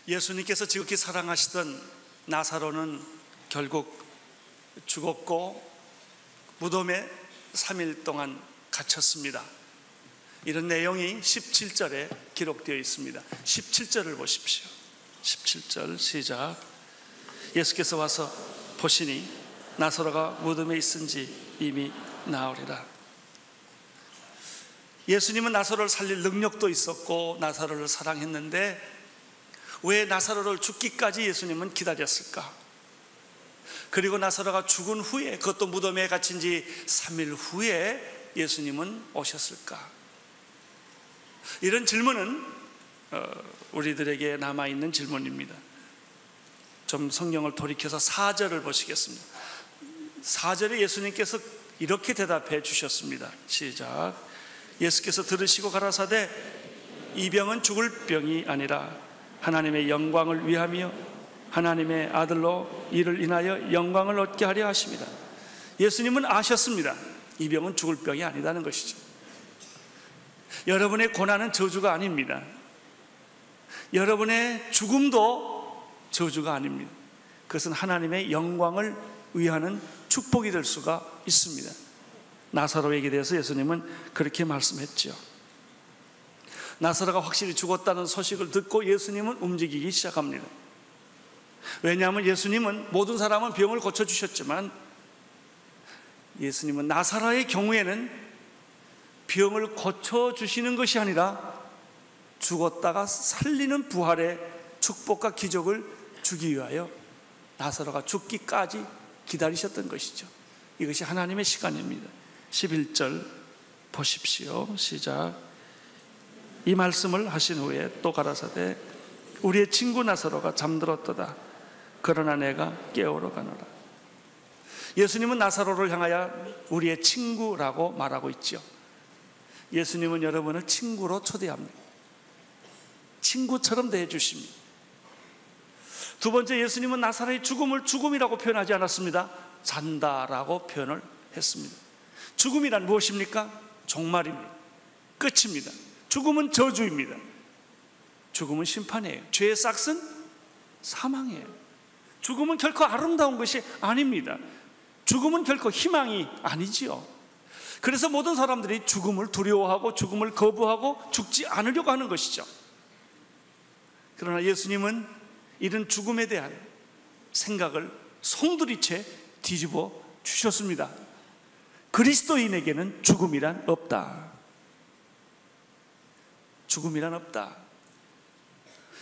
예수님께서 지극히 사랑하시던 나사로는 결국 죽었고 무덤에 3일 동안 갇혔습니다. 이런 내용이 17절에 기록되어 있습니다. 17절을 보십시오. 17절 시작. 예수께서 와서 보시니 나사로가 무덤에 있은지 이미 나으리라. 예수님은 나사로를 살릴 능력도 있었고 나사로를 사랑했는데 왜 나사로를 죽기까지 예수님은 기다렸을까? 그리고 나사로가 죽은 후에, 그것도 무덤에 갇힌 지 3일 후에 예수님은 오셨을까? 이런 질문은 우리들에게 남아있는 질문입니다. 좀 성경을 돌이켜서 4절을 보시겠습니다. 4절에 예수님께서 이렇게 대답해 주셨습니다. 시작. 예수께서 들으시고 가라사대 이 병은 죽을 병이 아니라 하나님의 영광을 위하며 하나님의 아들로 이를 인하여 영광을 얻게 하려 하십니다. 예수님은 아셨습니다. 이 병은 죽을 병이 아니다는 것이죠. 여러분의 고난은 저주가 아닙니다. 여러분의 죽음도 저주가 아닙니다. 그것은 하나님의 영광을 위하는 축복이 될 수가 있습니다. 나사로에게 대해서 예수님은 그렇게 말씀했죠. 나사로가 확실히 죽었다는 소식을 듣고 예수님은 움직이기 시작합니다. 왜냐하면 예수님은 모든 사람은 병을 고쳐주셨지만 예수님은 나사로의 경우에는 병을 고쳐주시는 것이 아니라 죽었다가 살리는 부활의 축복과 기적을 주기 위하여 나사로가 죽기까지 기다리셨던 것이죠. 이것이 하나님의 시간입니다. 11절 보십시오. 시작. 이 말씀을 하신 후에 또 가라사대 우리의 친구 나사로가 잠들었도다. 그러나 내가 깨우러 가노라. 예수님은 나사로를 향하여 우리의 친구라고 말하고 있죠. 예수님은 여러분을 친구로 초대합니다. 친구처럼 대해 주십니다. 두 번째, 예수님은 나사로의 죽음을 죽음이라고 표현하지 않았습니다. 잔다라고 표현을 했습니다. 죽음이란 무엇입니까? 종말입니다. 끝입니다. 죽음은 저주입니다. 죽음은 심판이에요. 죄의 싹은 사망이에요. 죽음은 결코 아름다운 것이 아닙니다. 죽음은 결코 희망이 아니지요. 그래서 모든 사람들이 죽음을 두려워하고 죽음을 거부하고 죽지 않으려고 하는 것이죠. 그러나 예수님은 이런 죽음에 대한 생각을 송두리째 뒤집어 주셨습니다. 그리스도인에게는 죽음이란 없다. 죽음이란 없다.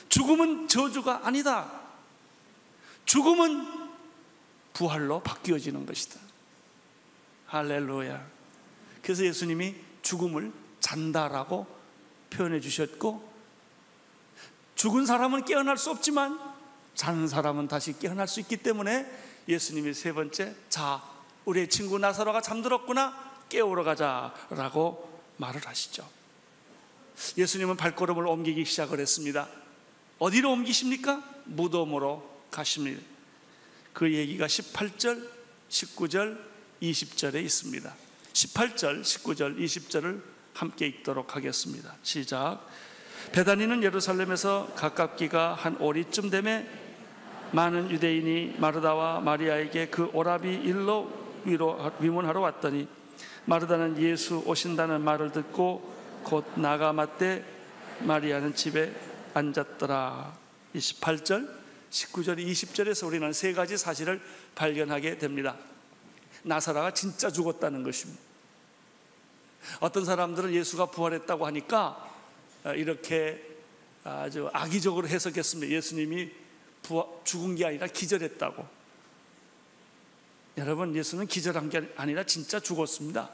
죽음은 저주가 아니다. 죽음은 부활로 바뀌어지는 것이다. 할렐루야. 그래서 예수님이 죽음을 잔다라고 표현해 주셨고, 죽은 사람은 깨어날 수 없지만 자는 사람은 다시 깨어날 수 있기 때문에 예수님이 세 번째, 자, 우리의 친구 나사로가 잠들었구나, 깨우러 가자라고 말을 하시죠. 예수님은 발걸음을 옮기기 시작을 했습니다. 어디로 옮기십니까? 무덤으로 가십니다. 그 얘기가 18절, 19절, 20절에 있습니다. 18절, 19절, 20절을 함께 읽도록 하겠습니다. 시작. 베다니는 예루살렘에서 가깝기가 한 오리쯤 되매 많은 유대인이 마르다와 마리아에게 그 오라비 일로 위문하러 왔더니 마르다는 예수 오신다는 말을 듣고 곧 나가 맞되 마리아는 집에 앉았더라. 28절, 19절, 20절에서 우리는 세 가지 사실을 발견하게 됩니다. 나사로가 진짜 죽었다는 것입니다. 어떤 사람들은 예수가 부활했다고 하니까 이렇게 아주 악의적으로 해석했습니다. 예수님이 죽은 게 아니라 기절했다고. 여러분, 예수는 기절한 게 아니라 진짜 죽었습니다.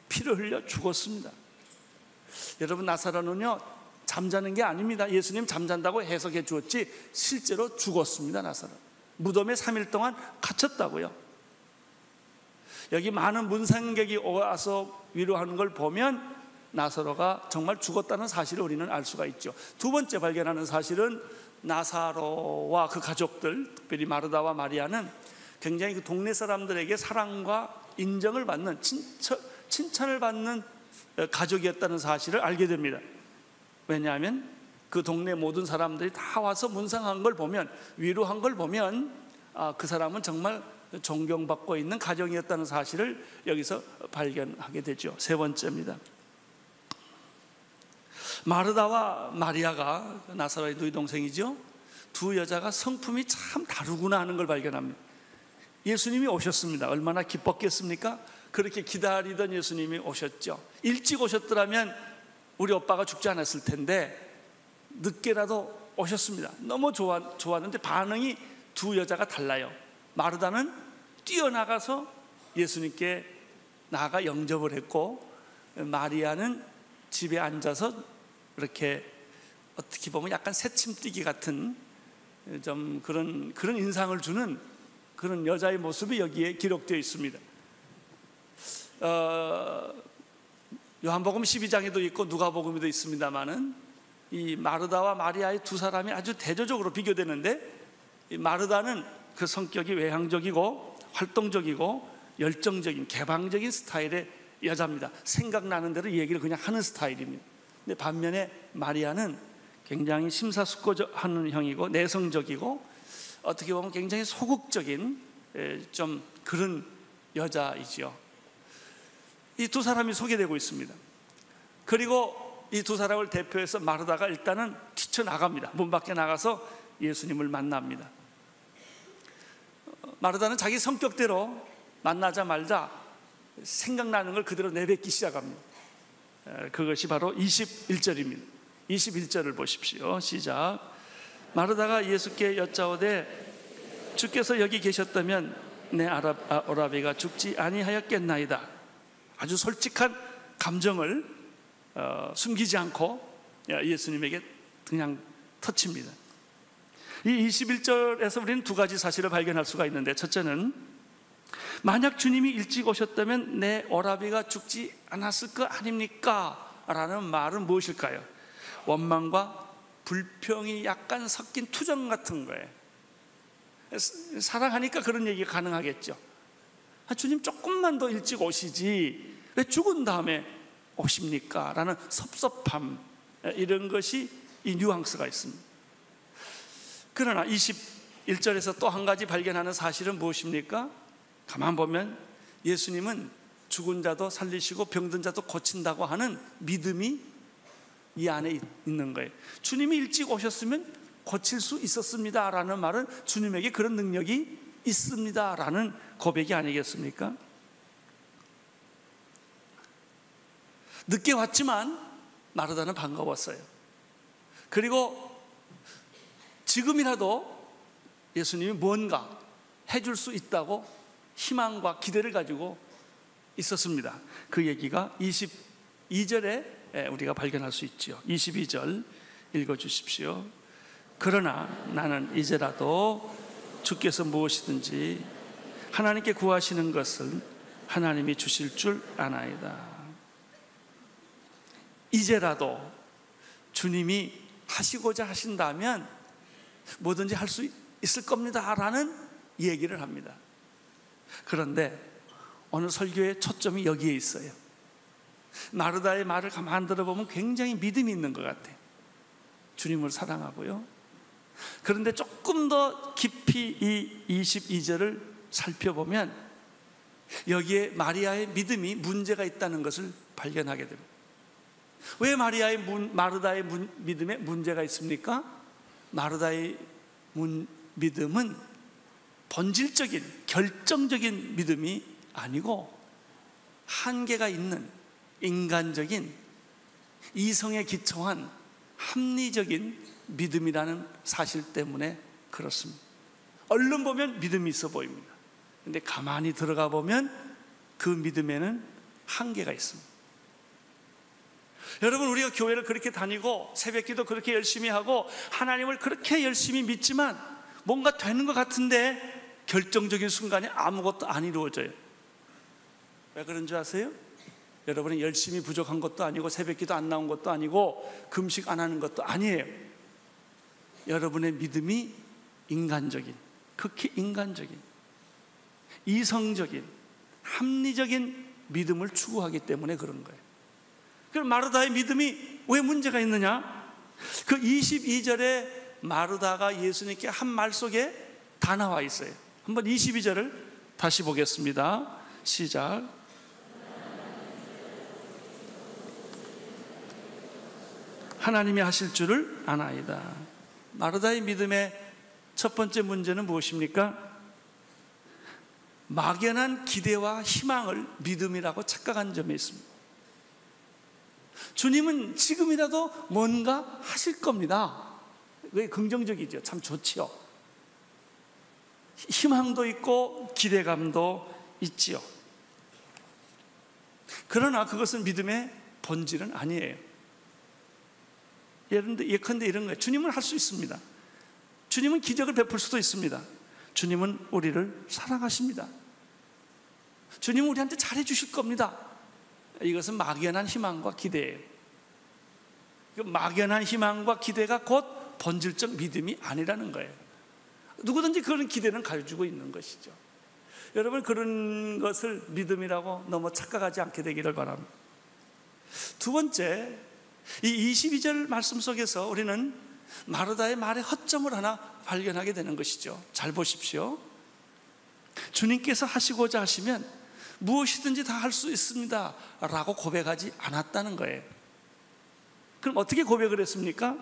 피를 흘려 죽었습니다. 여러분, 나사로는요 잠자는 게 아닙니다. 예수님 잠잔다고 해석해 주었지 실제로 죽었습니다. 나사로 무덤에 3일 동안 갇혔다고요. 여기 많은 문상객이 와서 위로하는 걸 보면 나사로가 정말 죽었다는 사실을 우리는 알 수가 있죠. 두 번째 발견하는 사실은 나사로와 그 가족들, 특별히 마르다와 마리아는 굉장히 그 동네 사람들에게 사랑과 인정을 받는, 칭찬을 받는 가족이었다는 사실을 알게 됩니다. 왜냐하면 그 동네 모든 사람들이 다 와서 문상한 걸 보면, 위로한 걸 보면 그 사람은 정말 존경받고 있는 가정이었다는 사실을 여기서 발견하게 되죠. 세 번째입니다. 마르다와 마리아가 나사로의 누이 동생이죠. 두 여자가 성품이 참 다르구나 하는 걸 발견합니다. 예수님이 오셨습니다. 얼마나 기뻤겠습니까? 그렇게 기다리던 예수님이 오셨죠. 일찍 오셨더라면 우리 오빠가 죽지 않았을 텐데 늦게라도 오셨습니다. 너무 좋았는데 반응이 두 여자가 달라요. 마르다는 뛰어나가서 예수님께 나아가 영접을 했고, 마리아는 집에 앉아서 이렇게 어떻게 보면 약간 새침뛰기 같은 좀 그런 인상을 주는 그런 여자의 모습이 여기에 기록되어 있습니다. 요한복음 12장에도 있고 누가복음에도 있습니다만은 이 마르다와 마리아의 두 사람이 아주 대조적으로 비교되는데, 이 마르다는 그 성격이 외향적이고 활동적이고 열정적인 개방적인 스타일의 여자입니다. 생각나는 대로 얘기를 그냥 하는 스타일입니다. 근데 반면에 마리아는 굉장히 심사숙고하는 형이고 내성적이고 어떻게 보면 굉장히 소극적인 좀 그런 여자이지요. 이 두 사람이 소개되고 있습니다. 그리고 이 두 사람을 대표해서 마르다가 일단은 뛰쳐나갑니다. 문 밖에 나가서 예수님을 만납니다. 마르다는 자기 성격대로 만나자마자 생각나는 걸 그대로 내뱉기 시작합니다. 그것이 바로 21절입니다. 21절을 보십시오. 시작. 마르다가 예수께 여짜오되 주께서 여기 계셨다면 내 오라비가 죽지 아니하였겠나이다. 아주 솔직한 감정을 숨기지 않고 예수님에게 그냥 터칩니다. 이 21절에서 우리는 두 가지 사실을 발견할 수가 있는데, 첫째는 만약 주님이 일찍 오셨다면 내 오라비가 죽지 않았을 거 아닙니까? 라는 말은 무엇일까요? 원망과 불평이 약간 섞인 투정 같은 거예요. 사랑하니까 그런 얘기가 가능하겠죠. 주님 조금만 더 일찍 오시지 왜 죽은 다음에 오십니까? 라는 섭섭함, 이런 것이 이 뉘앙스가 있습니다. 그러나 21절에서 또 한 가지 발견하는 사실은 무엇입니까? 가만 보면 예수님은 죽은 자도 살리시고 병든 자도 고친다고 하는 믿음이 이 안에 있는 거예요. 주님이 일찍 오셨으면 고칠 수 있었습니다 라는 말은 주님에게 그런 능력이 있습니다 라는 고백이 아니겠습니까? 늦게 왔지만 마르다는 반가웠어요. 그리고 지금이라도 예수님이 뭔가 해줄 수 있다고 희망과 기대를 가지고 있었습니다. 그 얘기가 22절에 우리가 발견할 수 있죠. 22절 읽어주십시오. 그러나 나는 이제라도 주께서 무엇이든지 하나님께 구하시는 것을 하나님이 주실 줄 아나이다. 이제라도 주님이 하시고자 하신다면 뭐든지 할 수 있을 겁니다 라는 얘기를 합니다. 그런데 오늘 설교의 초점이 여기에 있어요. 마르다의 말을 가만 들어보면 굉장히 믿음이 있는 것 같아요. 주님을 사랑하고요. 그런데 조금 더 깊이 이 22절을 살펴보면 여기에 마리아의 믿음이 문제가 있다는 것을 발견하게 됩니다. 왜 마르다의 믿음에 문제가 있습니까? 마르다의 믿음은 본질적인 결정적인 믿음이 아니고 한계가 있는 인간적인 이성에 기초한 합리적인 믿음이라는 사실 때문에 그렇습니다. 얼른 보면 믿음이 있어 보입니다. 그런데 가만히 들어가 보면 그 믿음에는 한계가 있습니다. 여러분, 우리가 교회를 그렇게 다니고 새벽기도 그렇게 열심히 하고 하나님을 그렇게 열심히 믿지만 뭔가 되는 것 같은데 결정적인 순간에 아무것도 안 이루어져요. 왜 그런 줄 아세요? 여러분이 열심히 부족한 것도 아니고 새벽기도 안 나온 것도 아니고 금식 안 하는 것도 아니에요. 여러분의 믿음이 인간적인, 극히 인간적인, 이성적인, 합리적인 믿음을 추구하기 때문에 그런 거예요. 그럼 마르다의 믿음이 왜 문제가 있느냐? 그 22절에 마르다가 예수님께 한 말 속에 다 나와 있어요. 한번 22절을 다시 보겠습니다. 시작. 하나님이 하실 줄을 아나이다. 마르다의 믿음의 첫 번째 문제는 무엇입니까? 막연한 기대와 희망을 믿음이라고 착각한 점이 있습니다. 주님은 지금이라도 뭔가 하실 겁니다. 그게 긍정적이죠. 참 좋지요. 희망도 있고 기대감도 있지요. 그러나 그것은 믿음의 본질은 아니에요. 예컨대 이런 거예요. 주님은 할 수 있습니다. 주님은 기적을 베풀 수도 있습니다. 주님은 우리를 사랑하십니다. 주님은 우리한테 잘해 주실 겁니다. 이것은 막연한 희망과 기대예요. 막연한 희망과 기대가 곧 본질적 믿음이 아니라는 거예요. 누구든지 그런 기대는 가지고 있는 것이죠. 여러분, 그런 것을 믿음이라고 너무 착각하지 않게 되기를 바랍니다. 두 번째, 이 22절 말씀 속에서 우리는 마르다의 말의 허점을 하나 발견하게 되는 것이죠. 잘 보십시오. 주님께서 하시고자 하시면 무엇이든지 다 할 수 있습니다 라고 고백하지 않았다는 거예요. 그럼 어떻게 고백을 했습니까?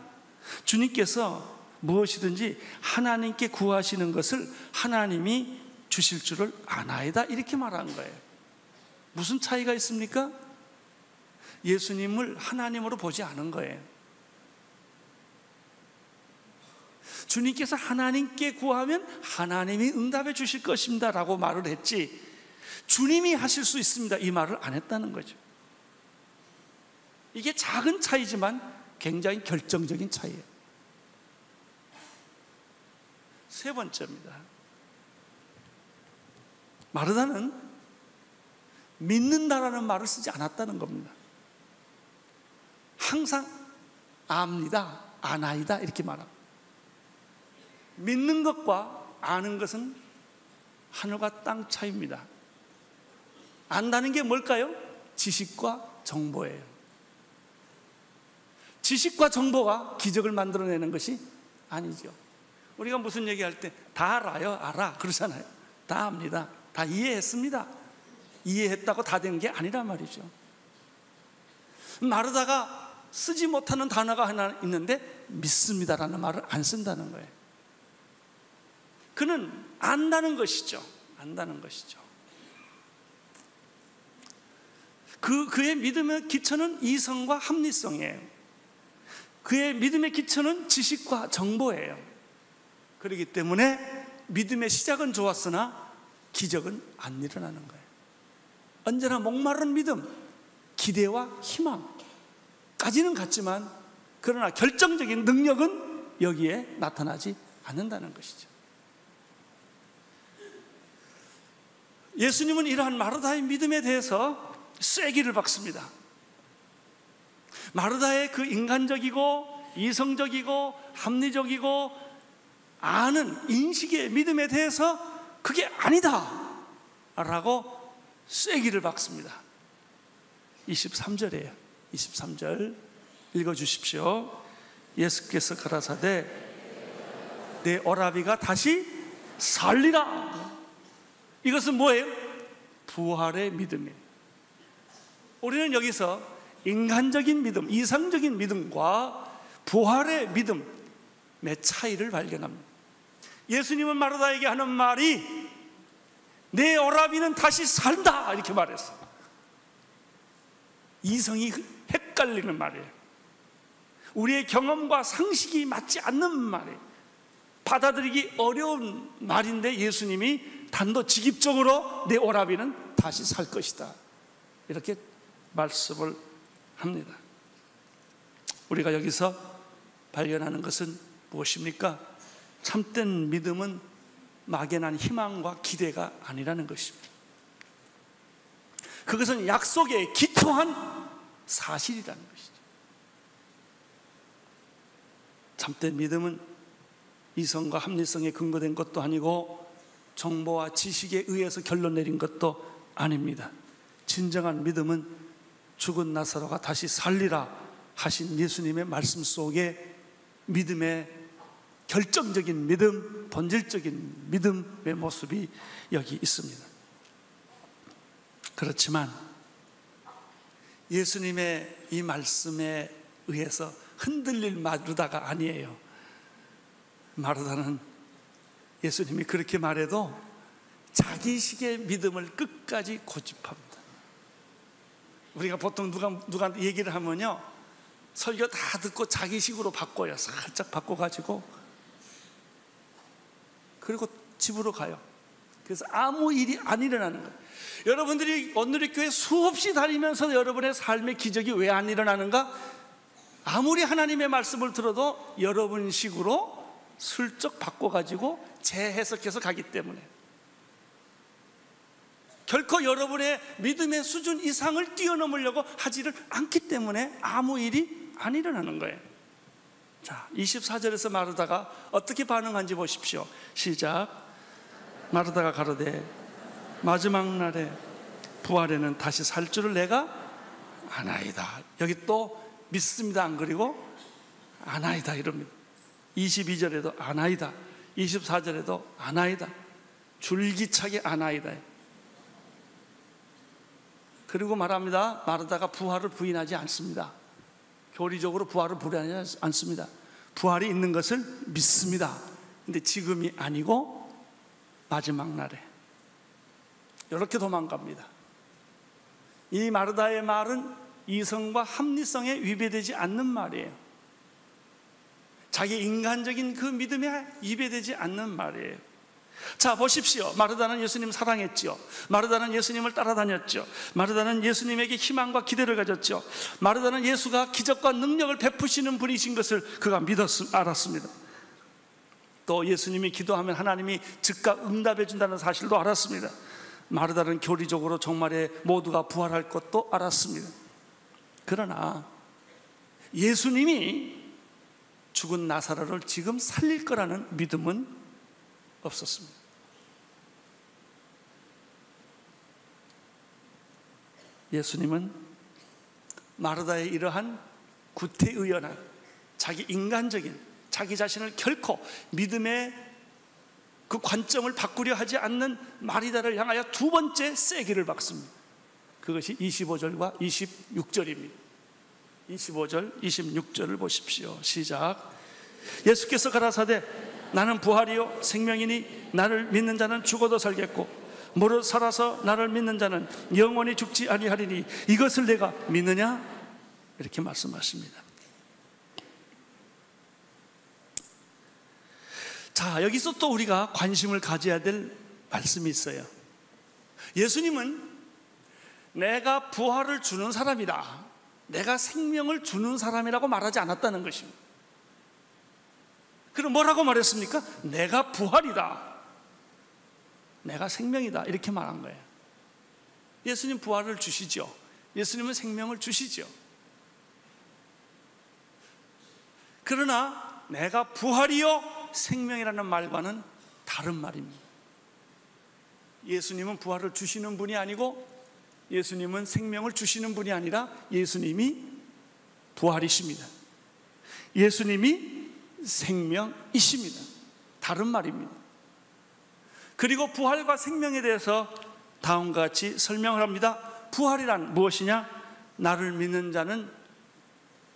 주님께서 무엇이든지 하나님께 구하시는 것을 하나님이 주실 줄을 아나이다, 이렇게 말한 거예요. 무슨 차이가 있습니까? 예수님을 하나님으로 보지 않은 거예요. 주님께서 하나님께 구하면 하나님이 응답해 주실 것입니다 라고 말을 했지, 주님이 하실 수 있습니다 이 말을 안 했다는 거죠. 이게 작은 차이지만 굉장히 결정적인 차이예요. 세 번째입니다. 마르다는 믿는다라는 말을 쓰지 않았다는 겁니다. 항상 압니다, 아나이다 이렇게 말합니다. 믿는 것과 아는 것은 하늘과 땅 차이입니다. 안다는 게 뭘까요? 지식과 정보예요. 지식과 정보가 기적을 만들어내는 것이 아니죠. 우리가 무슨 얘기할 때 다 알아요, 알아 그러잖아요. 다 압니다, 다 이해했습니다. 이해했다고 다 된 게 아니란 말이죠. 마르다가 쓰지 못하는 단어가 하나 있는데 믿습니다라는 말을 안 쓴다는 거예요. 그는 안다는 것이죠. 안다는 것이죠. 그의 믿음의 기초는 이성과 합리성이에요. 그의 믿음의 기초는 지식과 정보예요. 그렇기 때문에 믿음의 시작은 좋았으나 기적은 안 일어나는 거예요. 언제나 목마른 믿음, 기대와 희망까지는 같지만 그러나 결정적인 능력은 여기에 나타나지 않는다는 것이죠. 예수님은 이러한 마르다의 믿음에 대해서 쐐기를 박습니다. 마르다의 그 인간적이고 이성적이고 합리적이고 아는 인식의 믿음에 대해서 그게 아니다 라고 쐐기를 박습니다. 23절이에요. 23절 읽어주십시오. 예수께서 가라사대 내 오라비가 다시 살리라. 이것은 뭐예요? 부활의 믿음이에요. 우리는 여기서 인간적인 믿음, 이상적인 믿음과 부활의 믿음의 차이를 발견합니다. 예수님은 마르다에게 하는 말이 내 오라비는 다시 산다 이렇게 말했어요. 이성이 헷갈리는 말이에요. 우리의 경험과 상식이 맞지 않는 말이에요. 받아들이기 어려운 말인데 예수님이 단도직입적으로 내 오라비는 다시 살 것이다 이렇게 말씀을 합니다. 우리가 여기서 발견하는 것은 무엇입니까? 참된 믿음은 막연한 희망과 기대가 아니라는 것입니다. 그것은 약속에 기초한 사실이라는 것이죠. 참된 믿음은 이성과 합리성에 근거된 것도 아니고 정보와 지식에 의해서 결론 내린 것도 아닙니다. 진정한 믿음은 죽은 나사로가 다시 살리라 하신 예수님의 말씀 속에 믿음의 결정적인 믿음, 본질적인 믿음의 모습이 여기 있습니다. 그렇지만 예수님의 이 말씀에 의해서 흔들릴 마르다가 아니에요. 마르다는 예수님이 그렇게 말해도 자기식의 믿음을 끝까지 고집합니다. 우리가 보통 누구한테 얘기를 하면요, 설교 다 듣고 자기식으로 바꿔요. 살짝 바꿔가지고 그리고 집으로 가요. 그래서 아무 일이 안 일어나는 거예요. 여러분들이 오늘의 교회 수없이 다니면서 여러분의 삶의 기적이 왜 안 일어나는가? 아무리 하나님의 말씀을 들어도 여러분 식으로 슬쩍 바꿔가지고 재해석해서 가기 때문에, 결코 여러분의 믿음의 수준 이상을 뛰어넘으려고 하지를 않기 때문에 아무 일이 안 일어나는 거예요. 자, 24절에서 마르다가 어떻게 반응한지 보십시오. 시작. 마르다가 가로되 마지막 날에 부활에는 다시 살 줄을 내가 아나이다. 여기 또 믿습니다 안 그리고 아나이다 이럽니다. 22절에도 아나이다, 24절에도 아나이다, 줄기차게 아나이다. 그리고 말합니다. 마르다가 부활을 부인하지 않습니다. 교리적으로 부활을 부인하지 않습니다. 부활이 있는 것을 믿습니다. 근데 지금이 아니고 마지막 날에. 이렇게 도망갑니다. 이 마르다의 말은 이성과 합리성에 위배되지 않는 말이에요. 자기 인간적인 그 믿음에 위배되지 않는 말이에요. 자, 보십시오. 마르다는 예수님 사랑했죠. 마르다는 예수님을 따라다녔죠. 마르다는 예수님에게 희망과 기대를 가졌죠. 마르다는 예수가 기적과 능력을 베푸시는 분이신 것을 그가 알았습니다. 또 예수님이 기도하면 하나님이 즉각 응답해 준다는 사실도 알았습니다. 마르다는 교리적으로 정말에 모두가 부활할 것도 알았습니다. 그러나 예수님이 죽은 나사로를 지금 살릴 거라는 믿음은 없었습니다. 예수님은 마르다의 이러한 구태의연한 자기 인간적인 자기 자신을 결코 믿음의 그 관점을 바꾸려 하지 않는 마리다를 향하여 두 번째 세기를 박습니다. 그것이 25절과 26절입니다. 25절, 26절을 보십시오. 시작. 예수께서 가라사대 나는 부활이요 생명이니 나를 믿는 자는 죽어도 살겠고 무릇 살아서 나를 믿는 자는 영원히 죽지 아니하리니 이것을 내가 믿느냐? 이렇게 말씀하십니다. 자, 여기서 또 우리가 관심을 가져야 될 말씀이 있어요. 예수님은 내가 부활을 주는 사람이다, 내가 생명을 주는 사람이라고 말하지 않았다는 것입니다. 그럼 뭐라고 말했습니까? 내가 부활이다, 내가 생명이다, 이렇게 말한 거예요. 예수님 부활을 주시죠. 예수님은 생명을 주시죠. 그러나 내가 부활이요 생명이라는 말과는 다른 말입니다. 예수님은 부활을 주시는 분이 아니고 예수님은 생명을 주시는 분이 아니라 예수님이 부활이십니다. 예수님이 생명이십니다. 다른 말입니다. 그리고 부활과 생명에 대해서 다음과 같이 설명을 합니다. 부활이란 무엇이냐? 나를 믿는 자는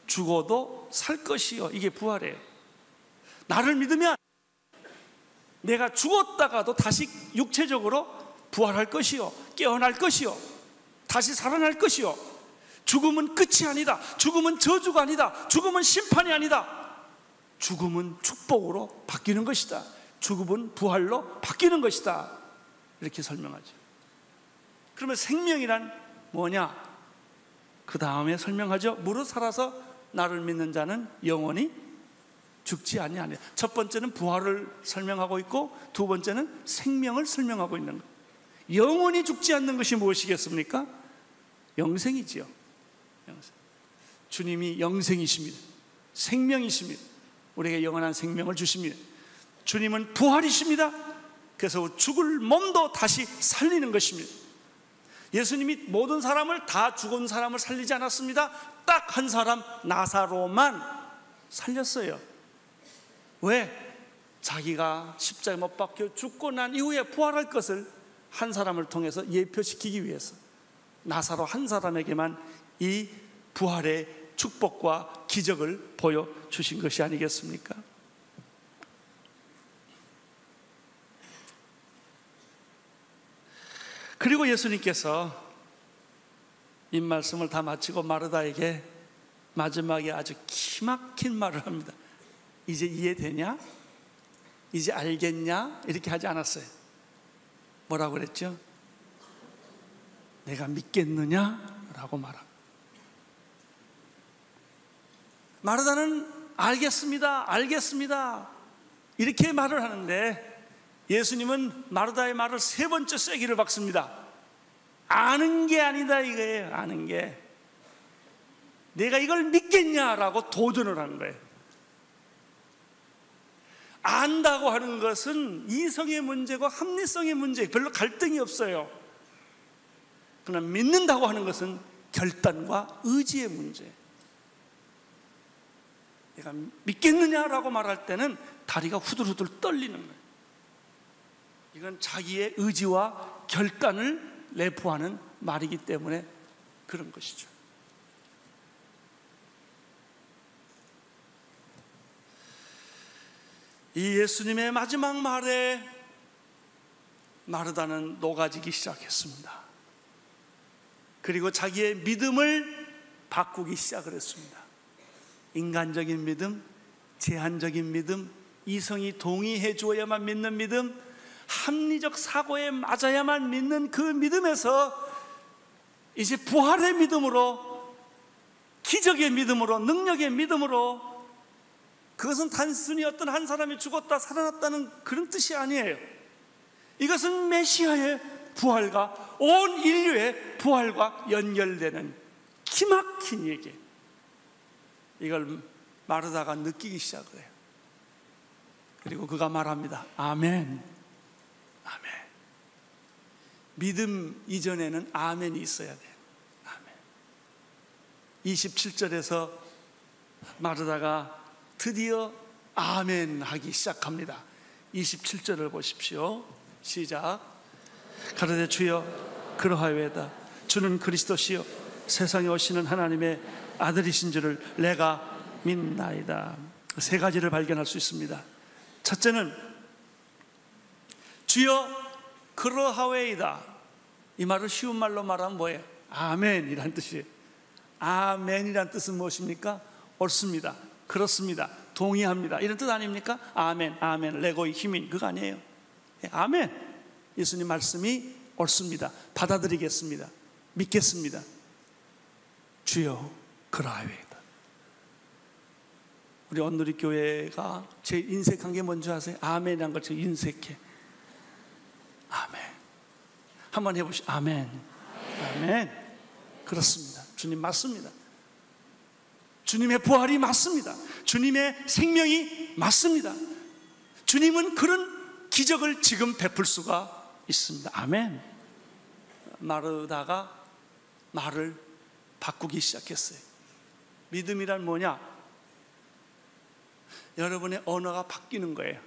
죽어도 살 것이요. 이게 부활이에요. 나를 믿으면 내가 죽었다가도 다시 육체적으로 부활할 것이요, 깨어날 것이요, 다시 살아날 것이요. 죽음은 끝이 아니다. 죽음은 저주가 아니다. 죽음은 심판이 아니다. 죽음은 축복으로 바뀌는 것이다. 죽음은 부활로 바뀌는 것이다. 이렇게 설명하죠. 그러면 생명이란 뭐냐? 그 다음에 설명하죠. 무릇 살아서 나를 믿는 자는 영원히 죽지 아니하냐. 첫 번째는 부활을 설명하고 있고 두 번째는 생명을 설명하고 있는 거예요. 영원히 죽지 않는 것이 무엇이겠습니까? 영생이지요. 영생. 주님이 영생이십니다. 생명이십니다. 우리에게 영원한 생명을 주십니다. 주님은 부활이십니다. 그래서 죽을 몸도 다시 살리는 것입니다. 예수님이 모든 사람을, 다 죽은 사람을 살리지 않았습니다. 딱 한 사람, 나사로만 살렸어요. 왜? 자기가 십자가에 못 박혀 죽고 난 이후에 부활할 것을 한 사람을 통해서 예표시키기 위해서 나사로 한 사람에게만 이 부활의 축복과 기적을 보여주신 것이 아니겠습니까? 그리고 예수님께서 이 말씀을 다 마치고 마르다에게 마지막에 아주 기막힌 말을 합니다. 이제 이해되냐? 이제 알겠냐? 이렇게 하지 않았어요. 뭐라고 그랬죠? 내가 믿겠느냐? 라고 말합니다. 마르다는 알겠습니다, 알겠습니다 이렇게 말을 하는데, 예수님은 마르다의 말을 세 번째 쐐기를 박습니다. 아는 게 아니다 이거예요. 아는 게. 내가 이걸 믿겠냐라고 도전을 하는 거예요. 안다고 하는 것은 이성의 문제고 합리성의 문제, 별로 갈등이 없어요. 그러나 믿는다고 하는 것은 결단과 의지의 문제. 내가 믿겠느냐라고 말할 때는 다리가 후들후들 떨리는 거예요. 이건 자기의 의지와 결단을 내포하는 말이기 때문에 그런 것이죠. 이 예수님의 마지막 말에 마르다는 녹아지기 시작했습니다. 그리고 자기의 믿음을 바꾸기 시작을 했습니다. 인간적인 믿음, 제한적인 믿음, 이성이 동의해 주어야만 믿는 믿음, 합리적 사고에 맞아야만 믿는 그 믿음에서 이제 부활의 믿음으로, 기적의 믿음으로, 능력의 믿음으로, 그것은 단순히 어떤 한 사람이 죽었다 살아났다는 그런 뜻이 아니에요. 이것은 메시아의 부활과 온 인류의 부활과 연결되는 기막힌 얘기. 이걸 마르다가 느끼기 시작을 해요. 그리고 그가 말합니다. 아멘, 아멘. 믿음 이전에는 아멘이 있어야 돼요. 아멘. 27절에서 마르다가 드디어 아멘 하기 시작합니다. 27절을 보십시오. 시작. 가로되 주여 그러하여이다. 주는 그리스도시요 세상에 오시는 하나님의 아들이신 줄을 내가 믿나이다. 세 가지를 발견할 수 있습니다. 첫째는 주여 그러하여이다. 이 말을 쉬운 말로 말하면 뭐예요? 아멘이란 뜻이에요. 아멘이란 뜻은 무엇입니까? 옳습니다, 그렇습니다, 동의합니다, 이런 뜻 아닙니까? 아멘, 아멘, 레고의 힘인 그거 아니에요. 아멘. 예수님 말씀이 옳습니다, 받아들이겠습니다, 믿겠습니다. 주여 그러하여이다. 우리 온누리 교회가 제일 인색한 게 뭔지 아세요? 아멘이란 걸 제일 인색해. 아멘. 한번 해보시죠. 아멘, 아멘. 그렇습니다. 주님 맞습니다. 주님의 부활이 맞습니다. 주님의 생명이 맞습니다. 주님은 그런 기적을 지금 베풀 수가 있습니다. 아멘. 마르다가 말을 바꾸기 시작했어요. 믿음이란 뭐냐? 여러분의 언어가 바뀌는 거예요.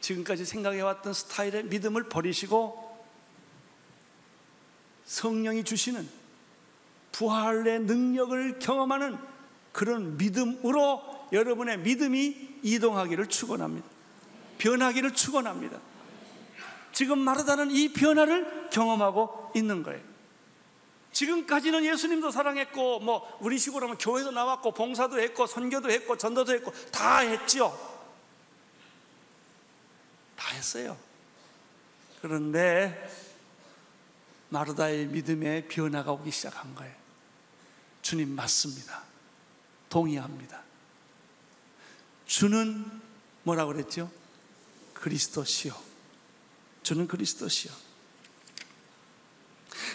지금까지 생각해왔던 스타일의 믿음을 버리시고 성령이 주시는 부활의 능력을 경험하는 그런 믿음으로 여러분의 믿음이 이동하기를 축원합니다. 변하기를 축원합니다. 지금 마르다는 이 변화를 경험하고 있는 거예요. 지금까지는 예수님도 사랑했고, 뭐 우리 식으로 하면 교회도 나왔고, 봉사도 했고, 선교도 했고, 전도도 했고, 다 했죠. 다 했어요. 그런데 마르다의 믿음의 변화가 오기 시작한 거예요. 주님 맞습니다, 동의합니다. 주는 뭐라고 그랬죠? 그리스도시요. 주는 그리스도시요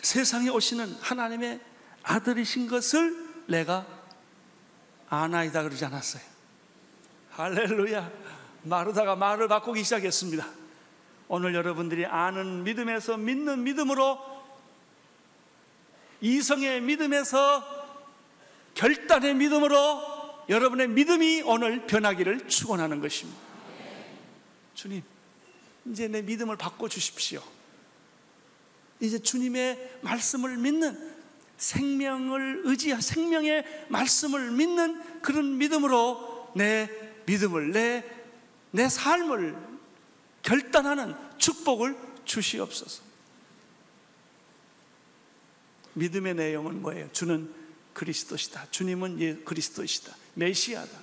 세상에 오시는 하나님의 아들이신 것을 내가 아나이다 그러지 않았어요. 할렐루야. 마르다가 말을 바꾸기 시작했습니다. 오늘 여러분들이 아는 믿음에서 믿는 믿음으로 이성의 믿음에서 결단의 믿음으로 여러분의 믿음이 오늘 변하기를 축원하는 것입니다. 주님, 이제 내 믿음을 바꿔주십시오. 이제 주님의 말씀을 믿는, 생명을 생명의 말씀을 믿는 그런 믿음으로 내 믿음을, 내 삶을 결단하는 축복을 주시옵소서. 믿음의 내용은 뭐예요? 주는 그리스도시다. 주님은 그리스도시다. 메시아다.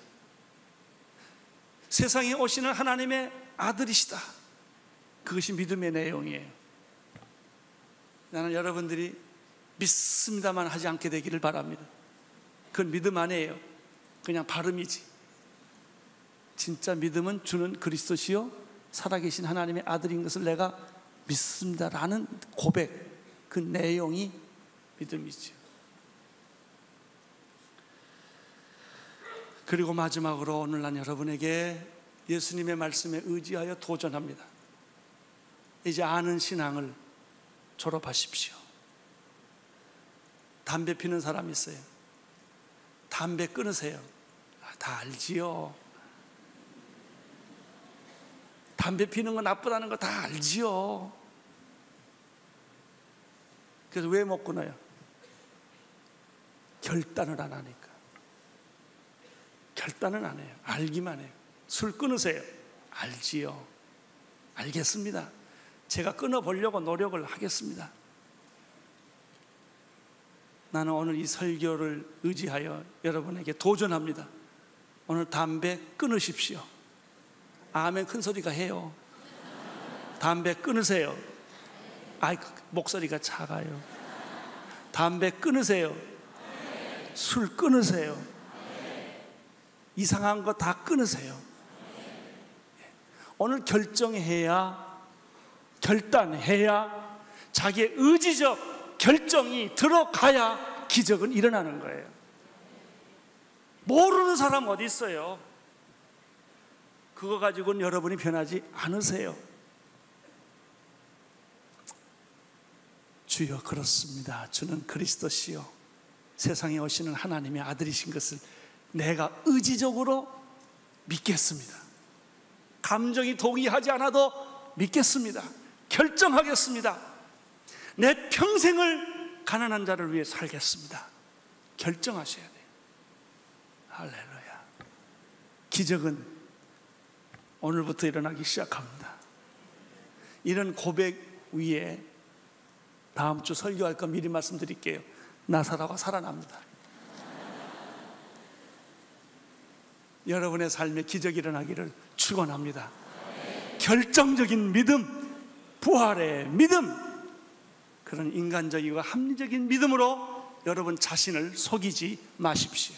세상에 오시는 하나님의 아들이시다. 그것이 믿음의 내용이에요. 나는 여러분들이 믿습니다만 하지 않게 되기를 바랍니다. 그건 믿음 아니에요. 그냥 발음이지. 진짜 믿음은 주는 그리스도시요 살아계신 하나님의 아들인 것을 내가 믿습니다라는 고백, 그 내용이 믿음이죠. 그리고 마지막으로 오늘 난 여러분에게 예수님의 말씀에 의지하여 도전합니다. 이제 아는 신앙을 졸업하십시오. 담배 피는 사람이 있어요. 담배 끊으세요. 다 알지요. 담배 피는 거 나쁘다는 거 다 알지요. 그래서 왜 못 끊어요? 결단을 안 하니까. 결단은 안 해요. 알기만 해요. 술 끊으세요. 알지요. 알겠습니다. 제가 끊어보려고 노력을 하겠습니다. 나는 오늘 이 설교를 의지하여 여러분에게 도전합니다. 오늘 담배 끊으십시오. 아멘 큰 소리가 해요. 담배 끊으세요. 아이, 목소리가 작아요. 담배 끊으세요. 술 끊으세요. 이상한 거 다 끊으세요. 오늘 결정해야, 결단해야, 자기의 의지적 결정이 들어가야 기적은 일어나는 거예요. 모르는 사람 어디 있어요? 그거 가지고는 여러분이 변하지 않으세요. 주여 그렇습니다. 주는 그리스도시요 세상에 오시는 하나님의 아들이신 것을 내가 의지적으로 믿겠습니다. 감정이 동의하지 않아도 믿겠습니다. 결정하겠습니다. 내 평생을 가난한 자를 위해 살겠습니다. 결정하셔야 돼요. 할렐루야. 기적은 오늘부터 일어나기 시작합니다. 이런 고백 위에 다음 주 설교할 거 미리 말씀드릴게요. 나사로가 살아납니다. 여러분의 삶에 기적이 일어나기를 축원합니다. 결정적인 믿음, 부활의 믿음, 그런 인간적이고 합리적인 믿음으로 여러분 자신을 속이지 마십시오.